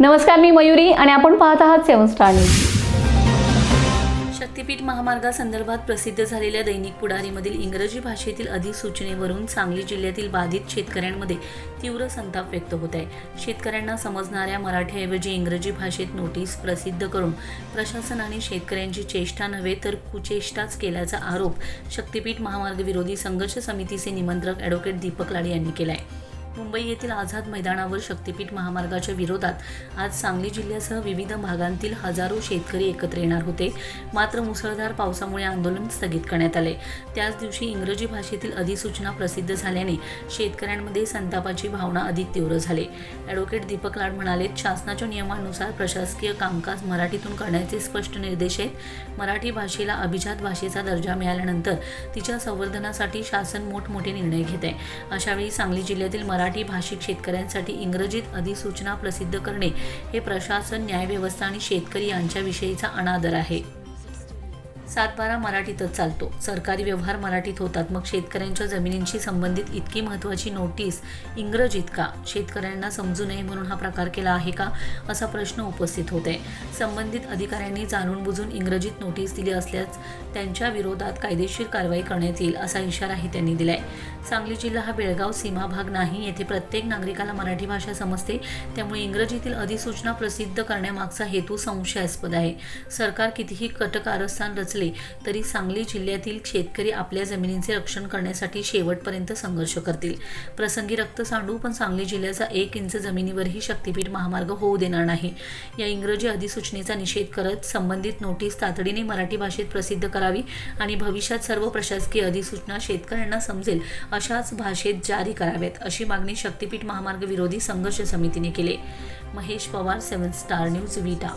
नमस्कार, मी मयुरी आणि आपण पाहत आहात 7 स्टार न्यूज. शक्तीपीठ महामार्गासंदर्भात प्रसिद्ध झालेल्या दैनिक पुढारीमधील इंग्रजी भाषेतील अधिसूचनेवरून सांगली जिल्ह्यातील बाधित शेतकऱ्यांमध्ये तीव्र संताप व्यक्त होत आहे. शेतकऱ्यांना समजणाऱ्या मराठीऐवजी इंग्रजी भाषेत नोटीस प्रसिद्ध करून प्रशासनाने शेतकऱ्यांची चेष्टा नव्हे तर कुचेष्टाच केल्याचा आरोप शक्तीपीठ महामार्ग विरोधी संघर्ष समितीचे निमंत्रक ॲडव्होकेट दीपक लाड यांनी केला आहे. मुंबई येथील आझाद मैदानावर शक्तीपीठ महामार्गाच्या विरोधात आज सांगली जिल्ह्यासह विविध भागांतील हजारो शेतकरी एकत्र येणार होते. मात्र मुसळधार पावसामुळे आंदोलन स्थगित करण्यात आले. त्याच दिवशी इंग्रजी भाषेतील अधिसूचना प्रसिद्ध झाल्याने शेतकऱ्यांमध्ये संतापाची भावना अधिक तीव्र झाली. ॲडव्होकेट दीपक लाड म्हणाले, शासनाच्या नियमानुसार प्रशासकीय कामकाज मराठीतून करण्याचे स्पष्ट निर्देश आहेत. मराठी भाषेला अभिजात भाषेचा दर्जा मिळाल्यानंतर तिच्या संवर्धनासाठी शासन मोठमोठे निर्णय घेत आहे. अशावेळी सांगली जिल्ह्यातील मराठी भाषिक शेतकऱ्यांसाठी इंग्रजीत अधिसूचना प्रसिद्ध करणे हे प्रशासन, न्यायव्यवस्था आणि शेतकरी यांच्याविषयीचा अनादर आहे. 7/12 मराठीतच चालतो. सरकारी व्यवहार मराठीत होतात. मग शेतकऱ्यांच्या जमिनींशी संबंधित इतकी महत्त्वाची नोटीस इंग्रजीत का? शेतकऱ्यांना समजू नये म्हणून हा प्रकार केला आहे का, असा प्रश्न उपस्थित होत आहे. संबंधित अधिकाऱ्यांनी जाणून बुजून इंग्रजीत नोटीस दिली असल्यास त्यांच्या विरोधात कायदेशीर कारवाई करण्यात येईल, असा इशाराही त्यांनी दिलाय. सांगली जिल्हा हा बेळगाव सीमा भाग नाही. येथे प्रत्येक नागरिकाला मराठी भाषा समजते. त्यामुळे इंग्रजीतील अधिसूचना प्रसिद्ध करण्यामागचा हेतू संशयास्पद आहे. सरकार कितीही कटकारस्थान रचले तरी सांगली जिल्ह्यातील शेतकरी आपल्या जमिनींचे रक्षण करण्यासाठी शेवटपर्यंत संघर्ष करतील. प्रसंगी रक्त सांडू, पण सांगली जिल्ह्याचा 1 इंच जमिनीवरही शक्तीपीठ महामार्ग होऊ देणार नाही. या इंग्रजी अधिसूचनेचा निषेध करत संबंधित नोटीस तातडीने मराठी भाषेत प्रसिद्ध करावी आणि भविष्यात सर्व प्रशासकीय अधिसूचना शेतकऱ्यांना समजेल अशाच भाषेत जारी कराव्यात, अशी मागणी शक्तीपीठ महामार्ग विरोधी संघर्ष समितीने केली. महेश पवार, 7 स्टार न्यूज, विटा.